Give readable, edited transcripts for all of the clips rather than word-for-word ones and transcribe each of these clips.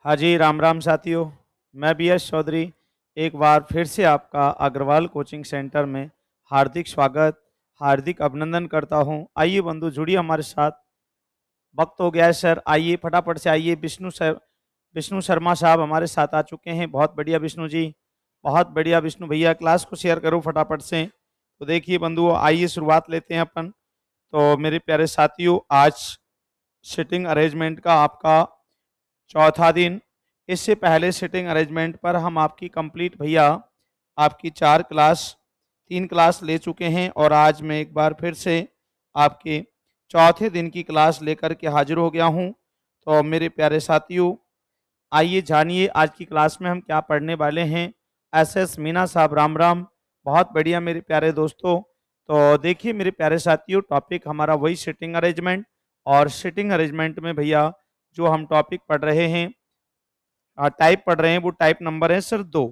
हाँ जी, राम राम साथियों। मैं बीएस चौधरी एक बार फिर से आपका अग्रवाल कोचिंग सेंटर में हार्दिक स्वागत, हार्दिक अभिनंदन करता हूँ। आइए बंधु जुड़िए हमारे साथ। वक्त हो गया है सर, आइए फटाफट से आइए। विष्णु शर्मा साहब हमारे साथ आ चुके हैं। बहुत बढ़िया विष्णु जी, बहुत बढ़िया विष्णु भैया। क्लास को शेयर करो फटाफट से। तो देखिए बंधुओं, आइए शुरुआत लेते हैं अपन। तो मेरे प्यारे साथियों, आज सिटिंग अरेंजमेंट का आपका चौथा दिन। इससे पहले सिटिंग अरेंजमेंट पर हम आपकी कंप्लीट भैया आपकी 3 क्लास ले चुके हैं और आज मैं एक बार फिर से आपके चौथे दिन की क्लास लेकर के हाजिर हो गया हूं। तो मेरे प्यारे साथियों, आइए जानिए आज की क्लास में हम क्या पढ़ने वाले हैं। एस मीना साहब राम राम। बहुत बढ़िया मेरे प्यारे दोस्तों। तो देखिए मेरे प्यारे साथियों, टॉपिक हमारा वही सिटिंग अरेंजमेंट। और सिटिंग अरेंजमेंट में भैया जो हम टॉपिक पढ़ रहे हैं, टाइप पढ़ रहे हैं, वो टाइप नंबर है सर 2।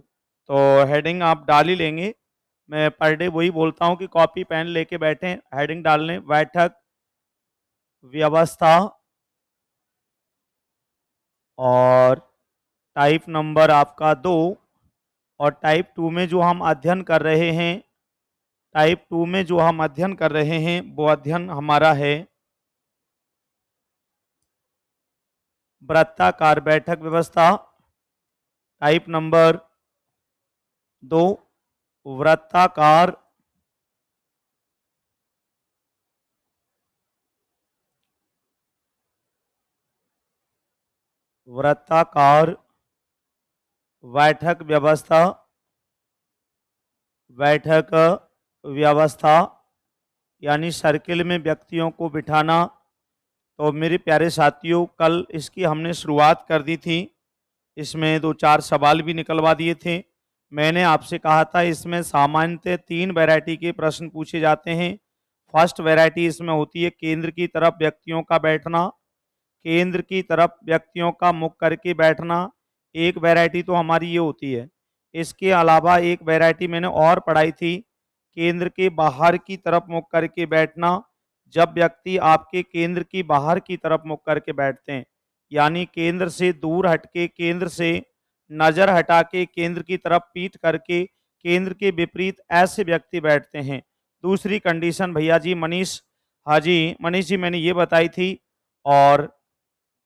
तो हेडिंग आप डाल ही लेंगे। मैं पर डे वही बोलता हूँ कि कॉपी पेन लेके बैठे हेडिंग डालने। बैठक व्यवस्था और टाइप नंबर आपका 2। और टाइप 2 में जो हम अध्ययन कर रहे हैं, टाइप 2 में जो हम अध्ययन कर रहे हैं वो अध्ययन हमारा है वृत्ताकार बैठक व्यवस्था। टाइप नंबर 2 वृत्ताकार वृत्ताकार बैठक व्यवस्था। बैठक व्यवस्था यानी सर्किल में व्यक्तियों को बिठाना। तो मेरे प्यारे साथियों, कल इसकी हमने शुरुआत कर दी थी। इसमें 2-4 सवाल भी निकलवा दिए थे। मैंने आपसे कहा था इसमें सामान्यतः 3 वैरायटी के प्रश्न पूछे जाते हैं। फर्स्ट वैरायटी इसमें होती है केंद्र की तरफ व्यक्तियों का बैठना, केंद्र की तरफ व्यक्तियों का मुख करके बैठना। एक वैरायटी तो हमारी ये होती है। इसके अलावा एक वैरायटी मैंने और पढ़ाई थी, केंद्र के बाहर की तरफ मुख करके बैठना। जब व्यक्ति आपके केंद्र की बाहर की तरफ मुख करके बैठते हैं, यानी केंद्र से दूर हटके, केंद्र से नजर हटा के केंद्र की तरफ पीठ करके केंद्र के विपरीत ऐसे व्यक्ति बैठते हैं। दूसरी कंडीशन भैया जी मनीष, हाँ जी मनीष जी, मैंने ये बताई थी। और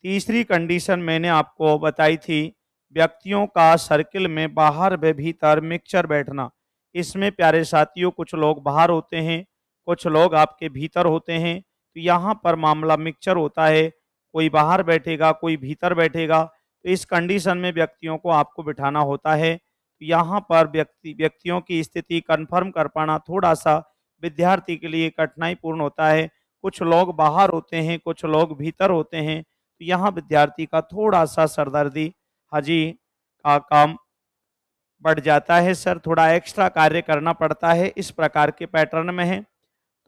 तीसरी कंडीशन मैंने आपको बताई थी, व्यक्तियों का सर्किल में बाहर व भीतर मिक्सचर बैठना। इसमें प्यारे साथियों कुछ लोग बाहर होते हैं, कुछ लोग आपके भीतर होते हैं। तो यहाँ पर मामला मिक्सचर होता है, कोई बाहर बैठेगा कोई भीतर बैठेगा। तो इस कंडीशन में व्यक्तियों को आपको बिठाना होता है। तो यहाँ पर व्यक्तियों की स्थिति कन्फर्म कर पाना थोड़ा सा विद्यार्थी के लिए कठिनाईपूर्ण होता है। कुछ लोग बाहर होते हैं, कुछ लोग भीतर होते हैं। तो यहाँ विद्यार्थी का थोड़ा सा सरदर्दी, हाजी का काम बढ़ जाता है सर, थोड़ा एक्स्ट्रा कार्य करना पड़ता है। इस प्रकार के पैटर्न में है।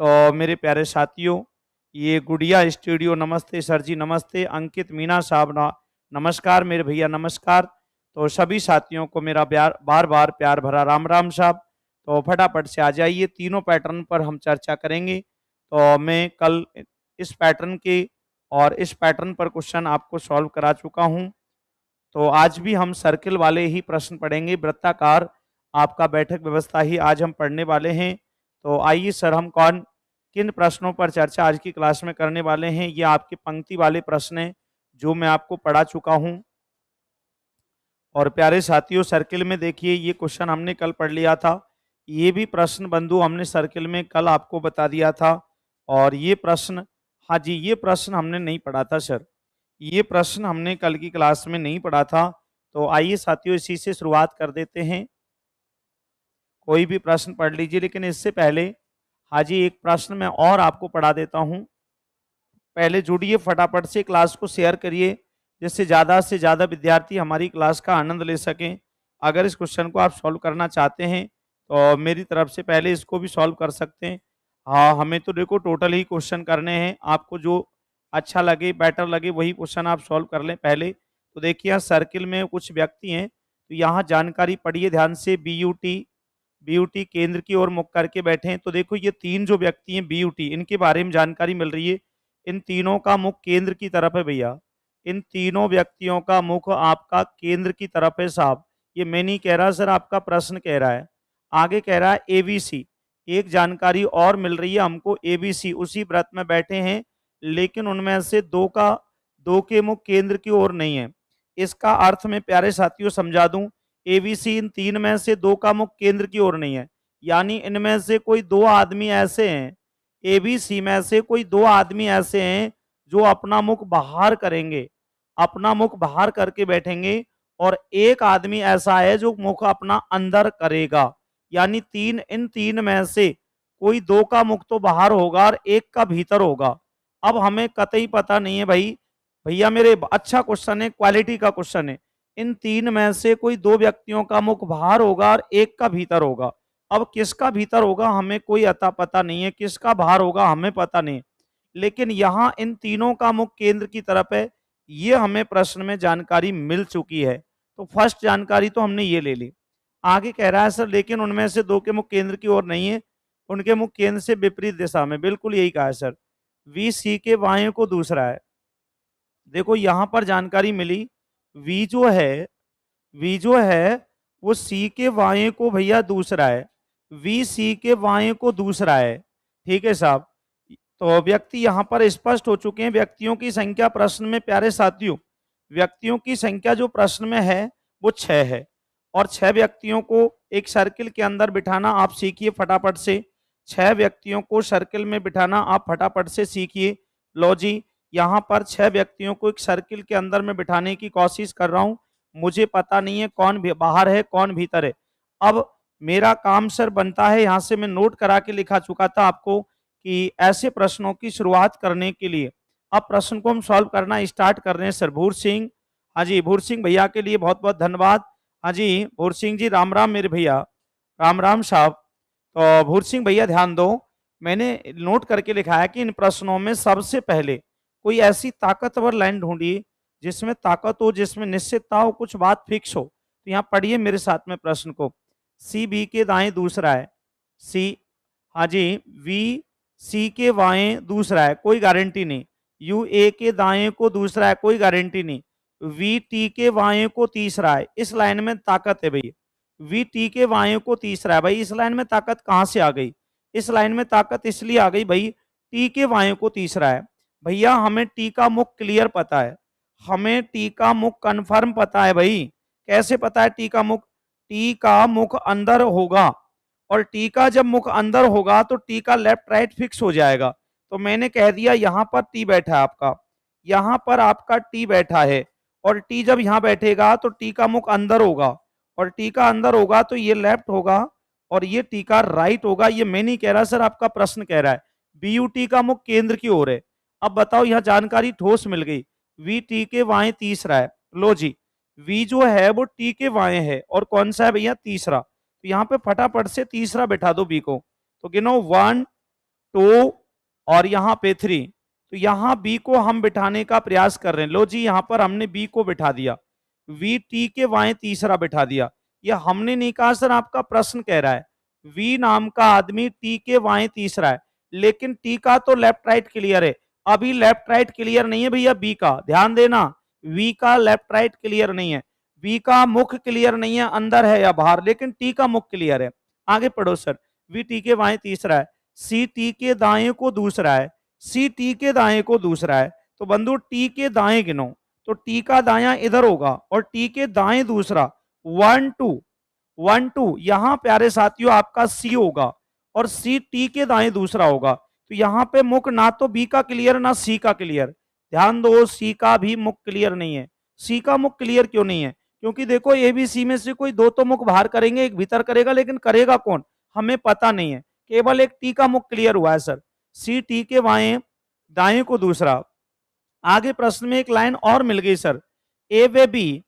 तो मेरे प्यारे साथियों, ये गुड़िया स्टूडियो नमस्ते सर जी, नमस्ते। अंकित मीना साहब नमस्कार मेरे भैया, नमस्कार। तो सभी साथियों को मेरा बार बार प्यार भरा राम राम साहब। तो फटाफट से आ जाइए, तीनों पैटर्न पर हम चर्चा करेंगे। तो मैं कल इस पैटर्न के और इस पैटर्न पर क्वेश्चन आपको सॉल्व करा चुका हूं। तो आज भी हम सर्किल वाले ही प्रश्न पढ़ेंगे, वृत्ताकार आपका बैठक व्यवस्था ही आज हम पढ़ने वाले हैं। तो आइए सर, हम किन प्रश्नों पर चर्चा आज की क्लास में करने वाले हैं। ये आपके पंक्ति वाले प्रश्न हैं जो मैं आपको पढ़ा चुका हूं। और प्यारे साथियों, सर्किल में देखिए ये क्वेश्चन हमने कल पढ़ लिया था। ये भी प्रश्न बंधु हमने सर्किल में कल आपको बता दिया था। और ये प्रश्न, हाँ जी, ये प्रश्न हमने नहीं पढ़ा था सर, ये प्रश्न हमने कल की क्लास में नहीं पढ़ा था। तो आइए साथियों, इसी से शुरुआत कर देते हैं। कोई भी प्रश्न पढ़ लीजिए, लेकिन इससे पहले हाँ जी एक प्रश्न मैं और आपको पढ़ा देता हूं। पहले जुड़िए, फटाफट से क्लास को शेयर करिए, जिससे ज़्यादा से ज़्यादा विद्यार्थी हमारी क्लास का आनंद ले सकें। अगर इस क्वेश्चन को आप सॉल्व करना चाहते हैं तो मेरी तरफ से पहले इसको भी सॉल्व कर सकते हैं। हाँ, हमें तो देखो टोटल ही क्वेश्चन करने हैं, आपको जो अच्छा लगे बेटर लगे वही क्वेश्चन आप सॉल्व कर लें पहले। तो देखिए यहाँ सर्किल में कुछ व्यक्ति हैं, तो यहाँ जानकारी पढ़िए ध्यान से। बी यू टी केंद्र की ओर मुख करके बैठे हैं। तो देखो ये 3 जो व्यक्ति हैं बी यू टी, इनके बारे में जानकारी मिल रही है। इन तीनों का मुख केंद्र की तरफ है भैया, इन तीनों व्यक्तियों का मुख आपका केंद्र की तरफ है साहब। ये मैं नहीं कह रहा सर, आपका प्रश्न कह रहा है। आगे कह रहा है एबीसी, एक जानकारी और मिल रही है हमको, एबीसी उसी व्रत में बैठे हैं, लेकिन उनमें से दो के मुख केंद्र की ओर नहीं है। इसका अर्थ मैं प्यारे साथियों समझा दूं, एबीसी इन तीन में से दो का मुख केंद्र की ओर नहीं है, यानी इनमें से कोई दो आदमी ऐसे हैं, एबीसी में से कोई दो आदमी ऐसे हैं जो अपना मुख बाहर करेंगे, अपना मुख बाहर करके बैठेंगे, और एक आदमी ऐसा है जो मुख अपना अंदर करेगा। यानी इन तीन में से कोई दो का मुख तो बाहर होगा और एक का भीतर होगा। अब हमें कतई पता नहीं है भाई, भैया मेरे अच्छा क्वेश्चन है, क्वालिटी का क्वेश्चन है। इन तीन में से कोई दो व्यक्तियों का मुख बाहर होगा और एक का भीतर होगा। अब किसका भीतर होगा हमें कोई अता पता नहीं है, किसका बाहर होगा हमें पता नहीं, लेकिन यहां इन तीनों का मुख केंद्र की तरफ है, ये हमें प्रश्न में जानकारी मिल चुकी है। तो फर्स्ट जानकारी तो हमने ये ले ली। आगे कह रहा है सर लेकिन उनमें से दो के मुख केंद्र की ओर नहीं है, उनके मुख केंद्र से विपरीत दिशा में, बिल्कुल यही कहा है सर। वी सी के वायु को दूसरा है। देखो यहां पर जानकारी मिली, वी जो है वो सी के वायु को भैया दूसरा है, वी सी के वायु को दूसरा है। ठीक है साहब, तो व्यक्ति यहां पर स्पष्ट हो चुके हैं। व्यक्तियों की संख्या प्रश्न में प्यारे साथियों, व्यक्तियों की संख्या जो प्रश्न में है वो 6 है, और 6 व्यक्तियों को एक सर्किल के अंदर बिठाना आप सीखिए फटाफट से। 6 व्यक्तियों को सर्किल में बिठाना आप फटाफट से सीखिए। लो जी, यहाँ पर 6 व्यक्तियों को एक सर्किल के अंदर में बिठाने की कोशिश कर रहा हूँ। मुझे पता नहीं है कौन बाहर है कौन भीतर है। अब मेरा काम सर बनता है, यहाँ से मैं नोट करा के लिखा चुका था आपको कि ऐसे प्रश्नों की शुरुआत करने के लिए अब प्रश्न को हम सॉल्व करना स्टार्ट कर रहे हैं सर। भूर सिंह, हाँ जी भूर सिंह भैया के लिए बहुत बहुत धन्यवाद। हाँ जी भूर सिंह जी, राम राम मेरे भैया, राम राम साहब। तो भूर सिंह भैया ध्यान दो, मैंने नोट करके लिखा है कि इन प्रश्नों में सबसे पहले कोई ऐसी ताकतवर लाइन ढूंढिए जिसमें ताकत हो, जिसमें निश्चितता हो, कुछ बात फिक्स हो। तो यहाँ पढ़िए मेरे साथ में प्रश्न को। सी बी के दाएं दूसरा है, सी, हाँ जी वी सी के बाएं दूसरा है, कोई गारंटी नहीं। यू ए के दाएं को दूसरा है, कोई गारंटी नहीं। वी टी के बाएं को तीसरा है। इस लाइन में ताकत है भैया, वी टी के बाएं को तीसरा है। भाई इस लाइन में ताकत कहां से आ गई? इस लाइन में ताकत इसलिए आ गई भाई, टी के बाएं को तीसरा है। भैया हमें टी का मुख क्लियर पता है, हमें टी का मुख कंफर्म पता है भाई। कैसे पता है टी का मुख? टी का मुख अंदर होगा, और टी का जब मुख अंदर होगा तो टी का लेफ्ट राइट फिक्स हो जाएगा। तो मैंने कह दिया यहां पर टी बैठा है आपका, यहां पर आपका टी बैठा है, और टी जब यहां बैठेगा तो टी का मुख अंदर होगा, और टी का अंदर होगा तो ये लेफ्ट होगा और ये टी का राइट होगा। ये मैं नहीं कह रहा सर, आपका प्रश्न कह रहा है। बीयूटी का मुख केंद्र की ओर है। अब बताओ, यह जानकारी ठोस मिल गई। वी टी के वाएं तीसरा है। लो जी, वी जो है वो टी के वाएं है, और कौन सा है भैया? तीसरा। तो यहाँ पे फटाफट से तीसरा बैठा दो बी को। तो गिनो 1 2 और यहाँ पे 3। तो यहाँ बी को हम बिठाने का प्रयास कर रहे हैं। लो जी, यहाँ पर हमने बी को बिठा दिया, वी टी के वाएं तीसरा बिठा दिया। ये हमने नहीं कहा सर, आपका प्रश्न कह रहा है। वी नाम का आदमी टी के वाएं तीसरा है, लेकिन टी का तो लेफ्ट राइट क्लियर है। अभी लेफ्ट राइट क्लियर नहीं है भैया बी का, ध्यान देना। वी का लेफ्ट राइट क्लियर नहीं है, वी का मुख क्लियर नहीं है अंदर है या बाहर, लेकिन टी का मुख क्लियर है। आगे पढ़ो सर। वी टी के बाएं तीसरा है, सी टी के दाएं को दूसरा है, सी टी के दाएं को दूसरा है। तो बंधु टी के दाएं गिनो, तो टी का दायां इधर होगा और टी के दाएं दूसरा। 1 2 1 2 यहां प्यारे साथियों आपका सी होगा, और सी टी के दाएं दूसरा होगा। तो यहाँ पे मुख ना तो बी का क्लियर ना सी का क्लियर। ध्यान दो, सी का भी मुख क्लियर नहीं है। सी का मुख क्लियर क्यों नहीं है? क्योंकि देखो ए बी सी में से कोई दो तो मुख बाहर करेंगे, एक भीतर करेगा, लेकिन करेगा कौन हमें पता नहीं है। केवल एक टी का मुख क्लियर हुआ है सर, सी टी के बाएं दाएं को दूसरा। आगे प्रश्न में एक लाइन और मिल गई सर, ए व बी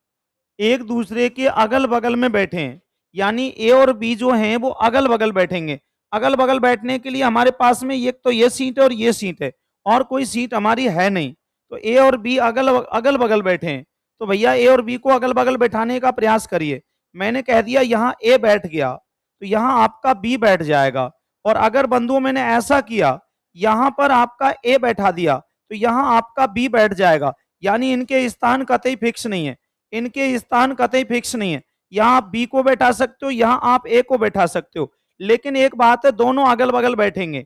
एक दूसरे के अगल बगल में बैठे हैं, यानी ए और बी जो हैं वो अगल बगल बैठेंगे। अगल बगल बैठने के लिए हमारे पास में एक तो ये सीट है और ये सीट है, और कोई सीट हमारी है नहीं। तो ए और बी अगल बगल बैठे हैं, तो भैया ए और बी को अगल बगल बैठाने का प्रयास करिए। मैंने कह दिया यहाँ ए बैठ गया, तो यहाँ आपका बी बैठ जाएगा। और अगर बंधुओं मैंने ऐसा किया, यहाँ पर आपका ए बैठा दिया, तो यहाँ आपका बी बैठ जाएगा। यानी इनके स्थान कतई फिक्स नहीं है, इनके स्थान कतई फिक्स नहीं है। यहाँ आप बी को बैठा सकते हो, यहाँ आप ए को बैठा सकते हो, लेकिन एक बात है, दोनों अगल बगल बैठेंगे,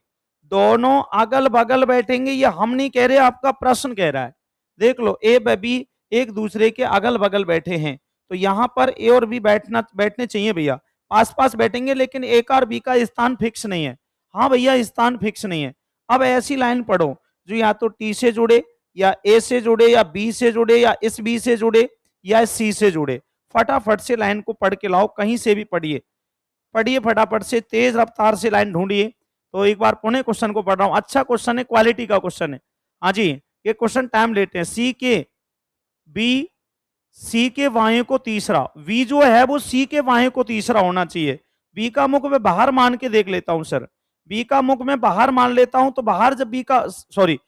दोनों अगल बगल बैठेंगे, ये हम नहीं कह रहे, आपका प्रश्न कह रहा है। देख लो, ए व बी एक दूसरे के अगल बगल बैठे हैं, तो यहां पर ए और बी बैठने चाहिए भैया, आस पास बैठेंगे, लेकिन ए का और बी का स्थान फिक्स नहीं है। हाँ भैया, स्थान फिक्स नहीं है। अब ऐसी लाइन पढ़ो जो या तो टी से जुड़े, या ए से जुड़े, या बी से जुड़े, या इस बी से जुड़े, या सी से जुड़े। फटाफट से लाइन को पढ़ के लाओ, कहीं से भी पढ़िए, पढ़िए फटाफट से, तेज रफ्तार से लाइन ढूंढिए। तो एक बार पुणे क्वेश्चन को पढ़ रहा हूं, अच्छा क्वेश्चन है, क्वालिटी का क्वेश्चन है। हाँ जी, ये क्वेश्चन टाइम लेते हैं। सी के बी, सी के वाय को तीसरा, वी जो है वो सी के वाय को तीसरा होना चाहिए। बी का मुख मैं बाहर मान के देख लेता हूं सर, बी का मुख मैं बाहर मान लेता हूं, तो बाहर जब बी का, सॉरी,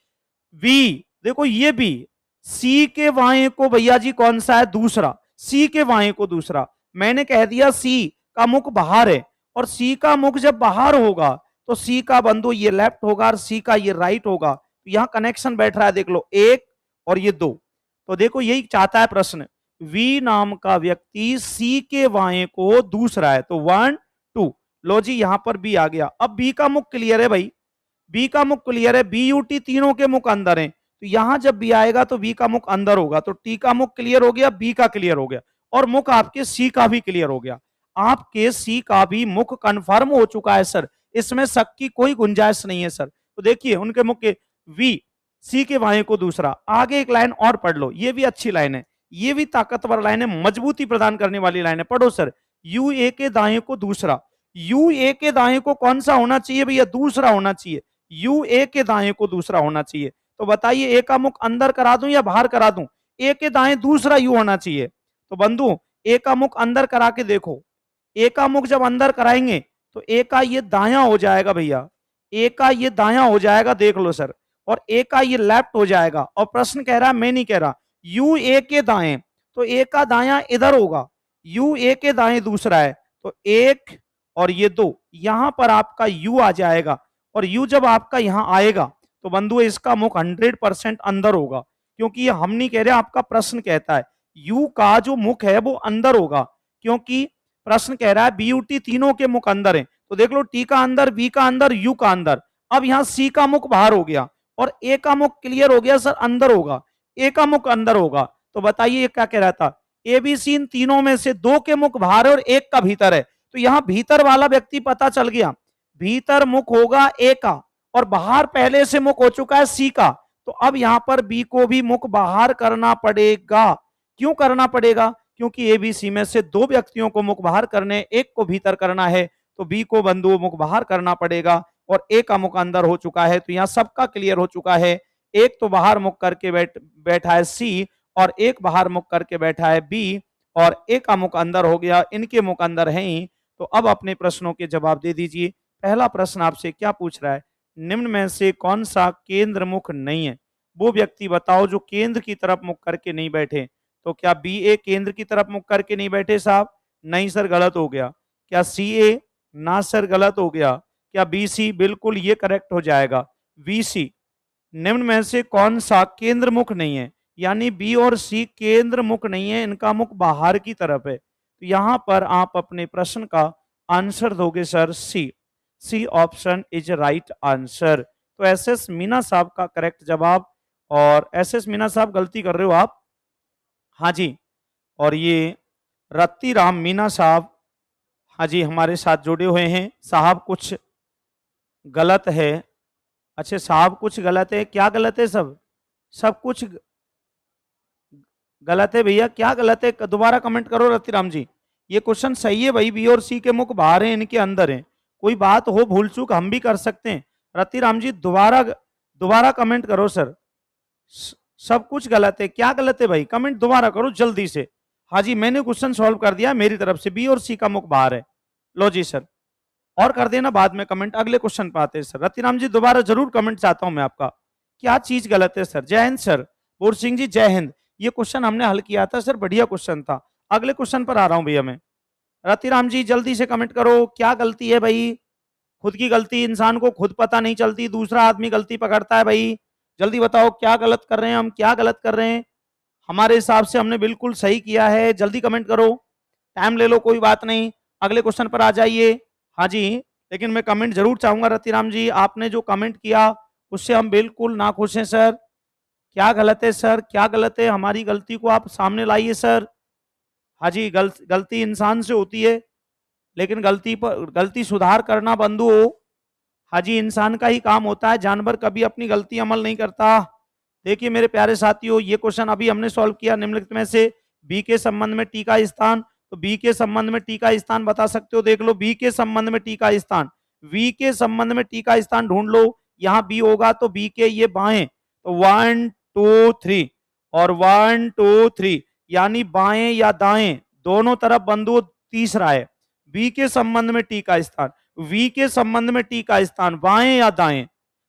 वी, देखो ये बी, सी के वाय को भैया जी कौन सा है, दूसरा, सी के वाय को दूसरा। मैंने कह दिया सी का मुख बाहर है, और सी का मुख जब बाहर होगा तो सी का बंधु ये लेफ्ट होगा और सी का ये राइट होगा। तो यहां कनेक्शन बैठ रहा है, देख लो, एक और ये दो। तो देखो यही चाहता है प्रश्न, वी नाम का व्यक्ति सी के वाय को दूसरा है, तो 1 2, लो जी यहां पर बी आ गया। अब बी का मुख क्लियर है भाई, बी का मुख क्लियर है, बी यू टी तीनों के मुख अंदर हैं, तो यहां जब बी आएगा तो बी का मुख अंदर होगा, तो टी का मुख क्लियर हो गया, बी का क्लियर हो गया, और मुख आपके सी का भी क्लियर हो गया। आपके सी का भी मुख कंफर्म हो चुका है सर, इसमें शक की कोई गुंजाइश नहीं है सर। तो देखिए उनके मुख के वी, सी के वाय को दूसरा। आगे एक लाइन और पढ़ लो, ये भी अच्छी लाइन है, ये भी ताकतवर लाइन है, मजबूती प्रदान करने वाली लाइन है। पढ़ो सर, यू ए के दाएं को दूसरा, यू ए के दाएं को कौन सा होना चाहिए भैया, दूसरा होना चाहिए, यू ए के दाएं को दूसरा होना चाहिए। तो बताइए ए का मुख अंदर करा दूं या बाहर करा दूं, ए के दाएं दूसरा यू होना चाहिए। तो बंधु ए का मुख अंदर करा के देखो, ए का मुख जब अंदर कराएंगे तो ए का ये दाया हो जाएगा भैया, ए का ये दाया हो जाएगा, देख लो सर, और ए का ये लेफ्ट हो जाएगा। और प्रश्न कह रहा है, मैं नहीं कह रहा, यू ए के दाएं, तो ए का दाया इधर होगा, यू ए के दाएं दूसरा है, तो एक और ये दो, यहां पर आपका यू आ जाएगा, और यू जब आपका यहां आएगा तो बंधु इसका मुख 100% अंदर होगा, क्योंकि ये हम नहीं कह रहे, आपका प्रश्न कहता है यू का जो मुख है वो अंदर होगा, क्योंकि प्रश्न कह रहा है बीयूटी तीनों के मुख अंदर है। तो देख लो, टी का अंदर, बी का अंदर, यू का अंदर। अब यहां सी का मुख बाहर हो गया और ए का मुख क्लियर हो गया सर, अंदर होगा, ए का मुख अंदर होगा। तो बताइए क्या कह रहा था, ए बी सी इन तीनों में से दो के मुख बाहर है और एक का भीतर है, तो यहां भीतर वाला व्यक्ति पता चल गया, भीतर मुख होगा ए का, और बाहर पहले से मुख हो चुका है सी का। तो अब यहां पर बी को भी मुख बाहर करना पड़ेगा। क्यों करना पड़ेगा, क्योंकि ए बी सी में से दो व्यक्तियों को मुख बाहर करने, एक को भीतर करना है, तो बी को बंधु मुख बाहर करना पड़ेगा, और ए का मुख अंदर हो चुका है। तो यहां सबका क्लियर हो चुका है, एक तो बाहर मुख करके बैठा है सी, और एक बाहर मुख करके बैठा है बी, और ए का मुख अंदर हो गया, इनके मुख अंदर है ही। तो अब अपने प्रश्नों के जवाब दे दीजिए। पहला प्रश्न आपसे क्या पूछ रहा है, निम्न में से कौन सा केंद्र मुख नहीं है, वो व्यक्ति बताओ जो केंद्र की तरफ मुख करके नहीं बैठे। तो क्या बी ए केंद्र की तरफ मुख करके नहीं बैठे साहब, नहीं सर गलत हो गया। क्या सी ए, ना सर गलत हो गया। क्या बी सी, बिल्कुल ये करेक्ट हो जाएगा, बी सी। निम्न में से कौन सा केंद्र मुख नहीं है, यानी बी और सी केंद्र मुख नहीं है, इनका मुख बाहर की तरफ है। तो यहां पर आप अपने प्रश्न का आंसर दोगे sir C, C option is right answer. तो एस एस मीना साहब का करेक्ट जवाब, और एस एस मीना साहब गलती कर रहे हो आप, हाँ जी, और ये रत्ती राम मीना साहब, हाँ जी, हमारे साथ जुड़े हुए हैं। साहब कुछ गलत है, अच्छा साहब कुछ गलत है, क्या गलत है, सब सब कुछ गलत है भैया, क्या गलत है, दोबारा कमेंट करो रत्ती राम जी। ये क्वेश्चन सही है भाई, बी और सी के मुख बाहर हैं, इनके अंदर हैं, कोई बात हो भूल चूक हम भी कर सकते हैं। रत्ती राम जी दोबारा दोबारा कमेंट करो सर, सब कुछ गलत है, क्या गलत है भाई, कमेंट दोबारा करो जल्दी से। हाँ जी, मैंने क्वेश्चन सॉल्व कर दिया मेरी तरफ से, बी और सी का मुख बाहर है। लो जी सर, और कर देना बाद में कमेंट, अगले क्वेश्चन पे आते हैं सर। रतिराम जी दोबारा जरूर कमेंट चाहता हूं मैं आपका, क्या चीज गलत है सर। जय हिंद सर, बोर सिंह जी जय हिंद। ये क्वेश्चन हमने हल किया था सर, बढ़िया क्वेश्चन था। अगले क्वेश्चन पर आ रहा हूं भैया मैं। रतिराम जी जल्दी से कमेंट करो, क्या गलती है भाई, खुद की गलती इंसान को खुद पता नहीं चलती, दूसरा आदमी गलती पकड़ता है भाई। जल्दी बताओ क्या गलत कर रहे हैं हम, क्या गलत कर रहे हैं। हमारे हिसाब से हमने बिल्कुल सही किया है। जल्दी कमेंट करो, टाइम ले लो, कोई बात नहीं, अगले क्वेश्चन पर आ जाइए। हाँ जी, लेकिन मैं कमेंट जरूर चाहूंगा रतिराम जी, आपने जो कमेंट किया उससे हम बिल्कुल ना खुश हैं सर। क्या गलत है सर, क्या गलत है, हमारी गलती को आप सामने लाइए सर। हाँ जी, गलती इंसान से होती है, लेकिन गलती सुधार करना बंधु हाँ जी इंसान का ही काम होता है, जानवर कभी अपनी गलती अमल नहीं करता। देखिए मेरे प्यारे साथियों, ये क्वेश्चन अभी हमने सॉल्व किया, निम्नलिखित में से बी के संबंध में टी का स्थान, तो बी के संबंध में टी का स्थान बता सकते हो, देख लो बी के संबंध में टी का स्थान, वी के संबंध में टी का स्थान ढूंढ लो। यहाँ बी होगा तो बी के ये बाएं, तो 1 2 3 और 1 2 3 यानी बाएं या दाएं दोनों तरफ बंधु तीसरा है। बी के संबंध में टी का स्थान, वी के संबंध में टी का स्थान बाएं या दाएं,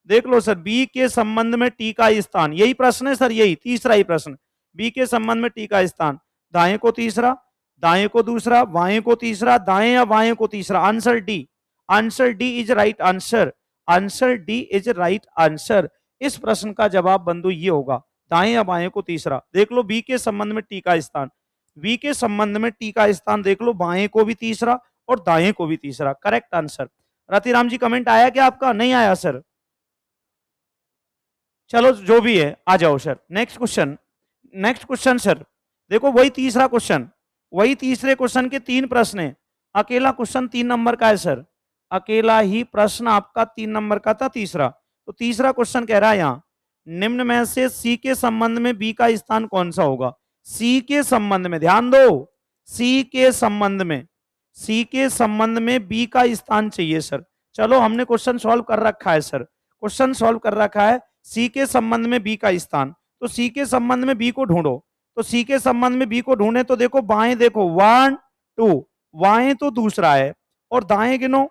देख लो सर बी के संबंध में टी का स्थान, यही प्रश्न है सर, यही तीसरा ही प्रश्न, बी के संबंध में टी का स्थान, दाएं को तीसरा, दाएं को दूसरा, बाएं को तीसरा, दाएं या बाएं को तीसरा, answer D, answer D is right answer, answer D is right answer. इस प्रश्न का जवाब बंधु ये होगा, दाएं या बाएं को तीसरा। देख लो बी के संबंध में टी का स्थान, बी के संबंध में टी का स्थान देख लो, बाएं को भी तीसरा और दाएं को भी तीसरा, correct answer. Ratiram ji comment आया क्या आपका, नहीं आया सर, चलो जो भी है आ जाओ sir. Next question, next question sir, देखो वही तीसरा क्वेश्चन, वही तीसरे क्वेश्चन के 3 प्रश्न है, अकेला क्वेश्चन 3 नंबर का है सर, अकेला ही प्रश्न आपका 3 नंबर का था तीसरा। तो तीसरा क्वेश्चन कह रहा है यहाँ, निम्न में से सी के संबंध में बी का स्थान कौन सा होगा। सी के संबंध में ध्यान दो, सी के संबंध में, सी के संबंध में बी का स्थान चाहिए सर। चलो हमने क्वेश्चन सॉल्व कर रखा है सर, क्वेश्चन सॉल्व कर रखा है, सी के संबंध में बी का स्थान, तो सी के संबंध में बी को ढूंढो, तो सी के संबंध में बी को ढूंढे तो देखो बाएं देखो 1 2, बाएं तो दूसरा है और दाएं गिनो,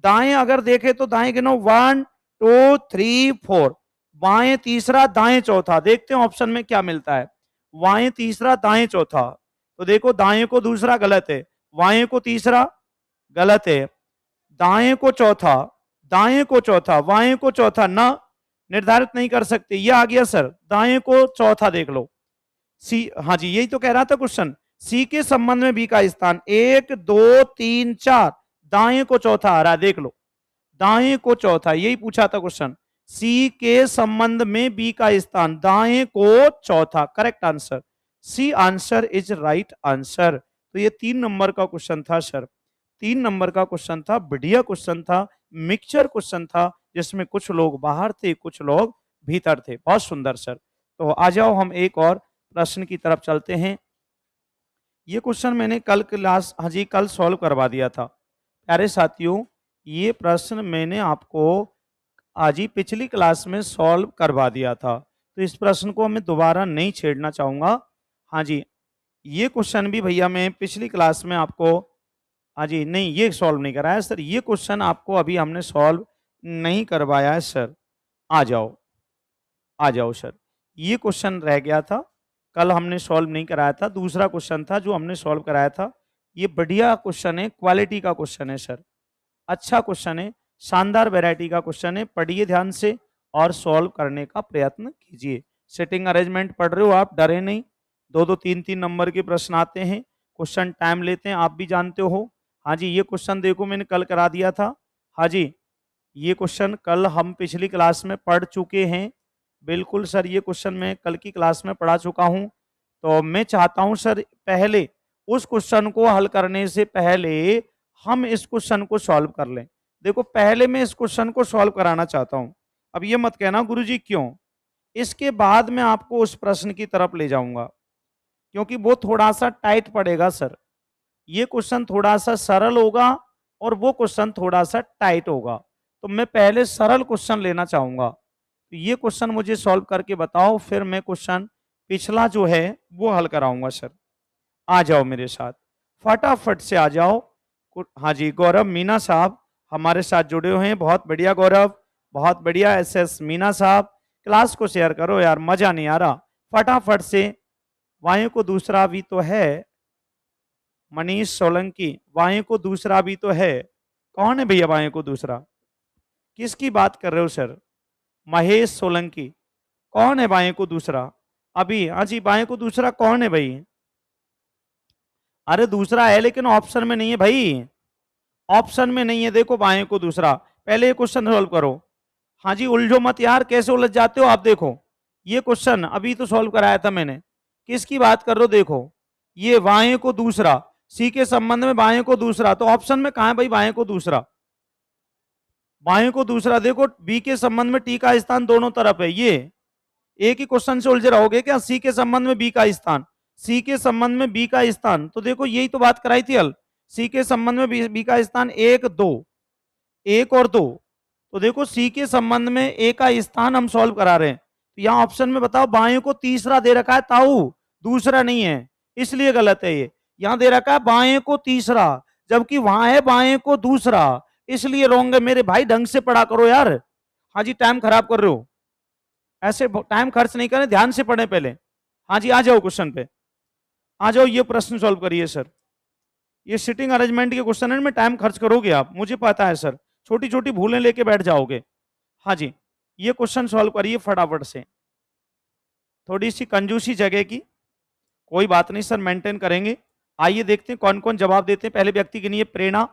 दाएं अगर देखे तो दाएं गिनो 1 2 3 4, बाएं तीसरा दाएं चौथा, देखते हैं ऑप्शन में क्या मिलता है, बाएं तीसरा दाएं चौथा, तो देखो दाएं को दूसरा गलत है, बाएं को तीसरा गलत है, दाएं को चौथा, दाएं को चौथा, बाएं को चौथा ना निर्धारित नहीं कर सकते, ये आ गया सर, दाएं को चौथा देख लो सी, हाँ जी यही तो कह रहा था क्वेश्चन, सी के संबंध में बी का स्थान 1 2 3 4, दाएं को चौथा आ रहा है, देख लो दाएं को चौथा, यही पूछा था क्वेश्चन, सी के संबंध में बी का स्थान दाएं को चौथा, correct answer, C answer is right answer. तो ये 3 नंबर का क्वेश्चन था सर, 3 नंबर का क्वेश्चन था, बढ़िया क्वेश्चन था, मिक्सचर क्वेश्चन था, जिसमें कुछ लोग बाहर थे कुछ लोग भीतर थे, बहुत सुंदर सर। तो आ जाओ हम एक और प्रश्न की तरफ चलते हैं। ये क्वेश्चन मैंने कल क्लास, हाँ जी कल सॉल्व करवा दिया था प्यारे साथियों, ये प्रश्न मैंने आपको आज ही पिछली क्लास में सॉल्व करवा दिया था, तो इस प्रश्न को मैं दोबारा नहीं छेड़ना चाहूंगा। हाँ जी ये क्वेश्चन भी भैया मैं पिछली क्लास में आपको, हाँ जी नहीं ये सॉल्व नहीं कराया सर, ये क्वेश्चन आपको अभी हमने सॉल्व नहीं करवाया है सर, आ जाओ आ जाओ सर, ये क्वेश्चन रह गया था, कल हमने सॉल्व नहीं कराया था, दूसरा क्वेश्चन था जो हमने सॉल्व कराया था, ये बढ़िया क्वेश्चन है, क्वालिटी का क्वेश्चन है सर, अच्छा क्वेश्चन है, शानदार वैरायटी का क्वेश्चन है, पढ़िए ध्यान से और सॉल्व करने का प्रयत्न कीजिए। सेटिंग अरेंजमेंट पढ़ रहे हो आप, डरे नहीं, 2-2 3-3 नंबर के प्रश्न आते हैं, क्वेश्चन टाइम लेते हैं, आप भी जानते हो। हाँ जी ये क्वेश्चन देखो मैंने कल करा दिया था, हाँ जी ये क्वेश्चन कल हम पिछली क्लास में पढ़ चुके हैं, बिल्कुल सर ये क्वेश्चन मैं कल की क्लास में पढ़ा चुका हूं। तो मैं चाहता हूं सर पहले उस क्वेश्चन को हल करने से पहले हम इस क्वेश्चन को सॉल्व कर लें। देखो पहले मैं इस क्वेश्चन को सॉल्व कराना चाहता हूं, अब ये मत कहना गुरुजी क्यों, इसके बाद मैं आपको उस प्रश्न की तरफ ले जाऊंगा, क्योंकि वो थोड़ा सा टाइट पड़ेगा सर, ये क्वेश्चन थोड़ा सा सरल होगा और वो क्वेश्चन थोड़ा सा टाइट होगा, तो मैं पहले सरल क्वेश्चन लेना चाहूंगा, तो ये क्वेश्चन मुझे सॉल्व करके बताओ, फिर मैं क्वेश्चन पिछला जो है वो हल कराऊंगा सर। आ जाओ मेरे साथ, फटाफट से आ जाओ। हाँ जी गौरव मीना साहब हमारे साथ जुड़े हुए हैं, बहुत बढ़िया गौरव, बहुत बढ़िया। एसएस मीना साहब क्लास को शेयर करो यार, मजा नहीं आ रहा, फटाफट से। वायु को दूसरा भी तो है, मनीष सोलंकी, वायु को दूसरा भी तो है, कौन है भैया वायु को दूसरा, किसकी बात कर रहे हो सर, महेश सोलंकी, कौन है वायु को दूसरा, अभी हाँ जी, बाएं को दूसरा कौन है भाई? अरे दूसरा है लेकिन ऑप्शन में नहीं है भाई, ऑप्शन में नहीं है। देखो बाएं को दूसरा, पहले ये क्वेश्चन सॉल्व करो। हाँ जी, उलझो मत यार, कैसे उलझ जाते हो आप। देखो ये क्वेश्चन अभी तो सॉल्व कराया था मैंने, किसकी बात कर रहे हो? देखो ये बाएं को दूसरा, सी के संबंध में बाएं को दूसरा, तो ऑप्शन में कहा है भाई बाएं को दूसरा? बाएं को दूसरा देखो, बी के संबंध में टी का स्थान दोनों तरफ है। ये एक ही क्वेश्चन से उलझे रहोगे क्या? सी के संबंध में बी का स्थान, सी के संबंध में बी का स्थान, तो देखो यही तो बात कराई थी हल। सी के संबंध में बी का स्थान एक दो, एक और दो, तो देखो सी के संबंध में ए का स्थान हम सॉल्व करा रहे हैं। तो यहां ऑप्शन में बताओ, बाएं को तीसरा दे रखा है ताऊ, दूसरा नहीं है, इसलिए गलत है ये। यहां दे रखा है बाएं को तीसरा, जबकि वहां है बाएं को दूसरा, इसलिए रॉन्ग है। मेरे भाई ढंग से पढ़ा करो यार। हाँ जी, टाइम खराब कर रहे हो, ऐसे टाइम खर्च नहीं करें, ध्यान से पढ़े पहले। हाँ जी, आ जाओ क्वेश्चन पे, आ जाओ, ये प्रश्न सॉल्व करिए सर। ये सिटिंग अरेंजमेंट के क्वेश्चन है, में टाइम खर्च करोगे आप, मुझे पता है सर, छोटी छोटी भूलें लेके बैठ जाओगे। हाँ जी, ये क्वेश्चन सॉल्व करिए फटाफट से। थोड़ी सी कंजूसी जगह की, कोई बात नहीं सर, मेंटेन करेंगे। आइए देखते हैं कौन कौन जवाब देते हैं। पहले व्यक्ति गिनिए, प्रेरणा,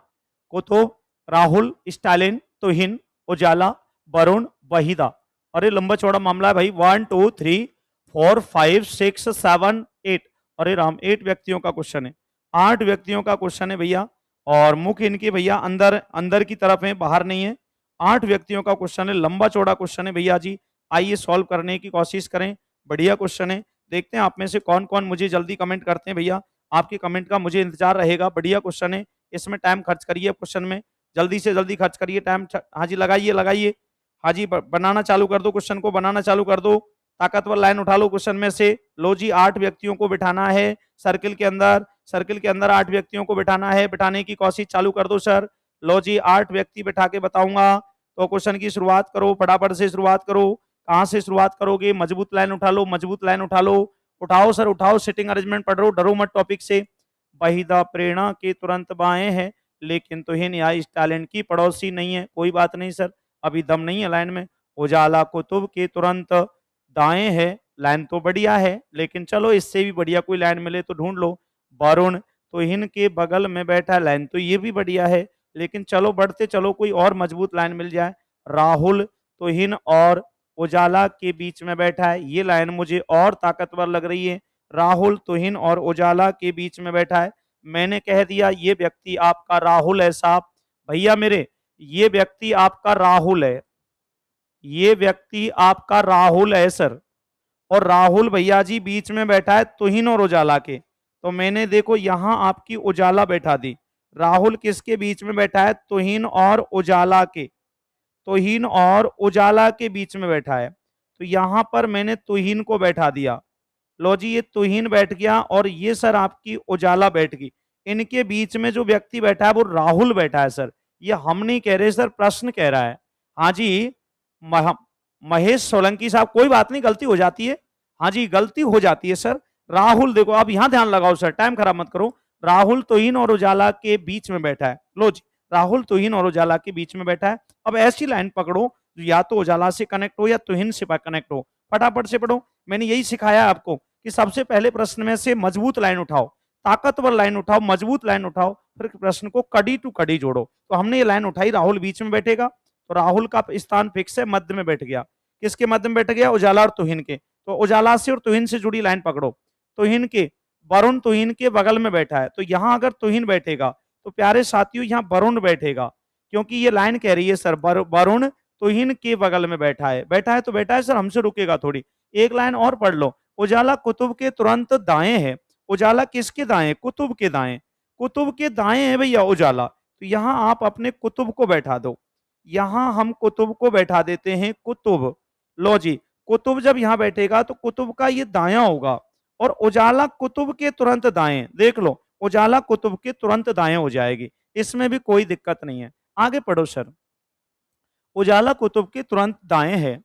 कुतुब, राहुल, स्टालिन, तुहिन, उजाला, वरुण, वहीदा। अरे लंबा चौड़ा मामला है भाई, 1 2 3 4 5 6 7 8, अरे राम 8 व्यक्तियों का क्वेश्चन है, 8 व्यक्तियों का क्वेश्चन है भैया। और मुख इनके भैया अंदर अंदर की तरफ है, बाहर नहीं है। 8 व्यक्तियों का क्वेश्चन है, लंबा चौड़ा क्वेश्चन है भैया जी। आइए सॉल्व करने की कोशिश करें, बढ़िया क्वेश्चन है। देखते हैं आप में से कौन कौन मुझे जल्दी कमेंट करते हैं भैया, आपके कमेंट का मुझे इंतजार रहेगा। बढ़िया क्वेश्चन है, इसमें टाइम खर्च करिए, क्वेश्चन में जल्दी से जल्दी खर्च करिए टाइम। हाँ जी, लगाइए लगाइए, हाँ जी, बनाना चालू कर दो, क्वेश्चन को बनाना चालू कर दो। ताकतवर लाइन उठा लो क्वेश्चन में से। लो जी, 8 व्यक्तियों को बिठाना है सर्किल के अंदर, सर्किल के अंदर 8 व्यक्तियों को बिठाना है, बिठाने की कोशिश चालू कर दो सर। लो जी, 8 व्यक्ति बिठा के बताऊंगा, तो क्वेश्चन की शुरुआत करो, फटाफट से शुरुआत करो। कहां से शुरुआत करोगे? मजबूत लाइन उठा लो, मजबूत लाइन उठा लो, उठाओ सर उठाओ, सिटिंग अरेंजमेंट पढ़ रहे हो, डरो मत टॉपिक से। वहीदा प्रेरणा के तुरंत बाएं है, लेकिन तुहिन या इस टैलेंट की पड़ोसी नहीं है। कोई बात नहीं सर, अभी दम नहीं है लाइन में। उजाला कुतुब के तुरंत दाएं है, लाइन तो बढ़िया है, लेकिन चलो इससे भी बढ़िया कोई लाइन मिले तो ढूंढ लो। वरुण तुहिन के बगल में बैठा, लाइन तो ये भी बढ़िया है, लेकिन चलो बढ़ते चलो, कोई और मजबूत लाइन मिल जाए। राहुल तुहिन और उजाला के बीच में बैठा है, ये लाइन मुझे और ताकतवर लग रही है। राहुल तुहिन और उजाला के बीच में बैठा है, मैंने कह दिया ये व्यक्ति आपका राहुल है साहब। भैया मेरे, ये व्यक्ति आपका राहुल है, ये व्यक्ति आपका राहुल है सर। और राहुल भैया जी बीच में बैठा है तुहिन और उजाला के, तो मैंने देखो यहां आपकी उजाला बैठा दी। राहुल किसके बीच में बैठा है? तुहिन और उजाला के, तुहिन और उजाला के बीच में बैठा है, तो यहां पर मैंने तुहिन को बैठा दिया। लो जी, ये तुहिन बैठ गया और ये सर आपकी उजाला बैठ गई। इनके बीच में जो व्यक्ति बैठा है वो राहुल बैठा है सर, ये हम नहीं कह रहे सर, प्रश्न कह रहा है। हाँ जी, महेश सोलंकी साहब, कोई बात नहीं, गलती हो जाती है। हाँ जी, गलती हो जाती है सर। राहुल देखो, आप यहां ध्यान लगाओ सर, टाइम खराब मत करो। राहुल तुहिन और उजाला के बीच में बैठा है। लो जी, राहुल तुहिन और उजाला के बीच में बैठा है। अब ऐसी लाइन पकड़ो जो या तो उजाला से कनेक्ट हो या तुहिन से कनेक्ट हो। फटाफट से पढ़ो, मैंने यही सिखाया आपको कि सबसे पहले प्रश्न में से मजबूत लाइन उठाओ, ताकतवर लाइन उठाओ, मजबूत लाइन उठाओ, फिर प्रश्न को कड़ी टू कड़ी जोड़ो। तो हमने ये लाइन उठाई, राहुल बीच में बैठेगा, तो राहुल का स्थान फिक्स है, मध्य में बैठ गया। किसके मध्य में बैठ गया? उजाला और तुहिन के। तो उजाला से और तुहिन से जुड़ी लाइन पकड़ो। तुहिन के, वरुण तुहिन के बगल में बैठा है, तो यहां अगर तुहिन बैठेगा तो प्यारे साथियों यहां वरुण बैठेगा, क्योंकि ये लाइन कह रही है सर वरुण तुहिन के बगल में बैठा है। बैठा है तो बैठा है सर, हमसे रुकेगा थोड़ी। एक लाइन और पढ़ लो, उजाला कुतुब के तुरंत दाएं है। उजाला किसके दाएं? कुतुब के दाएं। कुतुब के दाएं है भैया उजाला, तो यहां आप अपने कुतुब को बैठा दो। यहां हम कुतुब को बैठा देते हैं, कुतुब। लो जी, कुतुब जब यहां बैठेगा तो कुतुब का ये दायां होगा, और उजाला कुतुब के तुरंत दाएं। देख लो, उजाला कुतुब के तुरंत दाएं हो जाएगी, इसमें भी कोई दिक्कत नहीं है। आगे पढ़ो सर, उजाला कुतुब के तुरंत दाएं है।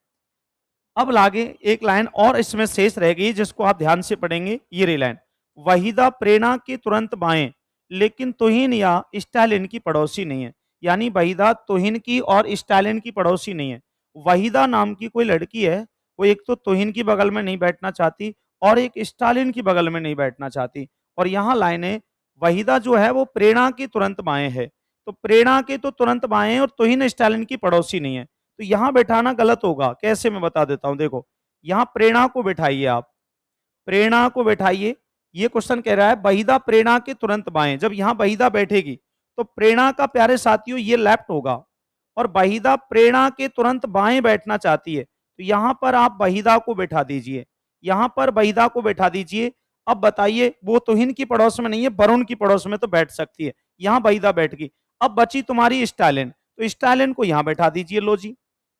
अब लागे एक लाइन और इसमें शेष रह गई, जिसको आप ध्यान से पढ़ेंगे, ये रही लाइन, वहीदा प्रेरणा के तुरंत बाएं, लेकिन तुहिन या स्टालिन की पड़ोसी नहीं है। यानी वहीदा तुहिन की और स्टालिन की पड़ोसी नहीं है। वहीदा नाम की कोई लड़की है, वो एक तो तुहिन की बगल में नहीं बैठना चाहती, और एक स्टालिन की बगल में नहीं बैठना चाहती। और यहाँ लाइनें, वहीदा जो है वो प्रेरणा की तुरंत बाएं है, तो प्रेरणा के तो तुरंत बाएं है और तुहिन स्टालिन की पड़ोसी नहीं है, तो यहाँ बैठाना गलत होगा। कैसे, मैं बता देता हूं। देखो, यहाँ प्रेरणा को बैठाइए आप, प्रेरणा को बैठाइए। ये क्वेश्चन कह रहा है वहीदा प्रेरणा के तुरंत बाएं। जब यहाँ वहीदा बैठेगी तो प्रेरणा का, प्यारे साथियों, ये लेफ्ट होगा और वहीदा प्रेरणा के तुरंत बाएं बैठना चाहती है, तो यहां पर आप वहीदा को बैठा दीजिए, यहां पर वहीदा को बैठा दीजिए। अब बताइए, वो तुहिन की पड़ोस में नहीं है, वरुण की पड़ोस में तो बैठ सकती है, यहां वहीदा बैठ गई। अब बची तुम्हारी स्टालिन, तो स्टालिन को यहां बैठा दीजिए। लो जी,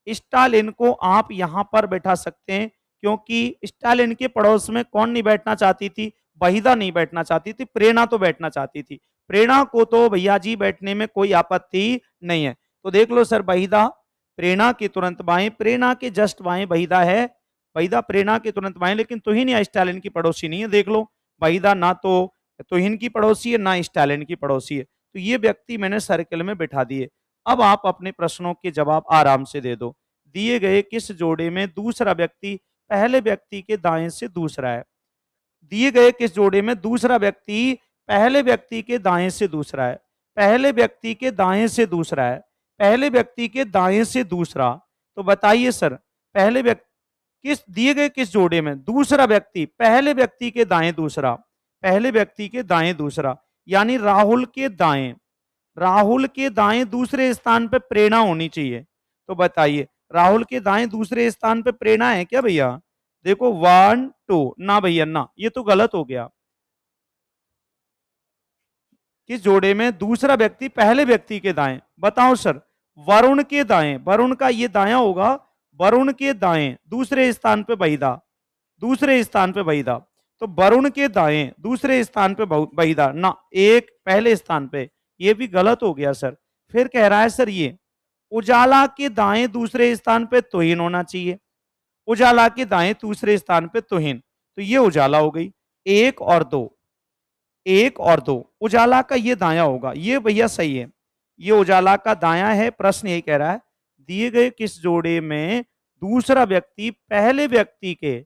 स्टालिन को आप यहां पर बैठा सकते हैं, क्योंकि स्टालिन के पड़ोस में कौन नहीं बैठना चाहती थी? वहीदा नहीं बैठना चाहती थी, प्रेरणा तो बैठना चाहती थी। प्रेरणा को तो भैया जी बैठने में कोई आपत्ति नहीं है। तो देख लो सर, वहीदा प्रेरणा के तुरंत बाएं, प्रेरणा के जस्ट बाएं वहीदा है, वहीदा प्रेरणा के तुरंत बाएं, लेकिन तुहिन या स्टालिन की पड़ोसी नहीं है। देख लो, वहीदा ना तो तुहिन की पड़ोसी है ना स्टालिन की पड़ोसी है, तो ये व्यक्ति मैंने सर्कल में बैठा दिए। अब आप अपने प्रश्नों के जवाब आराम से दे दो। दिए गए किस जोड़े में दूसरा व्यक्ति पहले व्यक्ति के दाएं से दूसरा है? दिए गए किस जोड़े में दूसरा व्यक्ति पहले व्यक्ति के दाएं से दूसरा है? पहले व्यक्ति के दाएं से दूसरा है, पहले व्यक्ति के दाएं से दूसरा। तो बताइए सर, पहले व्यक्ति किस दिए गए किस जोड़े में दूसरा व्यक्ति पहले व्यक्ति के दाएं दूसरा, पहले व्यक्ति के दाएं दूसरा, यानी राहुल के दाएं, राहुल के दाएं दूसरे स्थान पे प्रेरणा होनी चाहिए। तो बताइए, राहुल के दाएं दूसरे स्थान पे प्रेरणा है क्या भैया? देखो 1 2, ना भैया ना, ये तो गलत हो गया। किस जोड़े में दूसरा व्यक्ति पहले व्यक्ति के दाएं? बताओ सर, वरुण के दाएं, वरुण का ये दाया होगा, वरुण के दाएं दूसरे स्थान पे वहीदा, दूसरे स्थान पे वहीदा। तो वरुण के दाएं दूसरे स्थान पे वहीदा ना, एक पहले स्थान पे, ये भी गलत हो गया सर। फिर कह रहा है सर, ये उजाला के दाएं दूसरे स्थान पे तुहिन होना चाहिए, उजाला के दाएं दूसरे स्थान पे तुहिन, तो ये उजाला हो गई। एक और दो, एक और दो, उजाला का ये दाया होगा, ये भैया सही है, ये उजाला का दाया है। प्रश्न यही कह रहा है, दिए गए किस जोड़े में दूसरा व्यक्ति पहले व्यक्ति के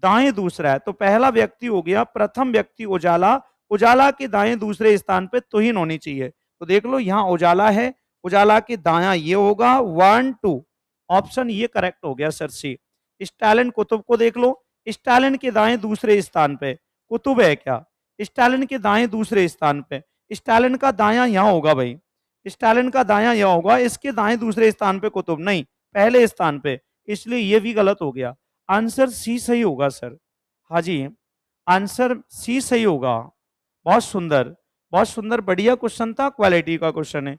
दाएं दूसरा है? तो पहला व्यक्ति हो गया प्रथम व्यक्ति उजाला, उजाला के दाएं दूसरे स्थान पे तुहिन होनी चाहिए। तो देख लो, यहाँ उजाला है, उजाला के दाया ये होगा 1 2, ऑप्शन ये करेक्ट हो गया सर सी। स्टालिन कुतुब को देख लो, स्टालिन के दाएं दूसरे स्थान पे कुतुब है क्या? स्टालिन के दाएं दूसरे स्थान पे, स्टालिन का दाया यहाँ होगा भाई, स्टालिन का दाया यहाँ होगा, इसके दाएं दूसरे स्थान पे कुतुब नहीं, पहले स्थान पे, इसलिए ये भी गलत हो गया। आंसर सी सही होगा सर। हाँ जी, आंसर सी सही होगा। बहुत सुंदर, बहुत सुंदर, बढ़िया क्वेश्चन था, क्वालिटी का क्वेश्चन है।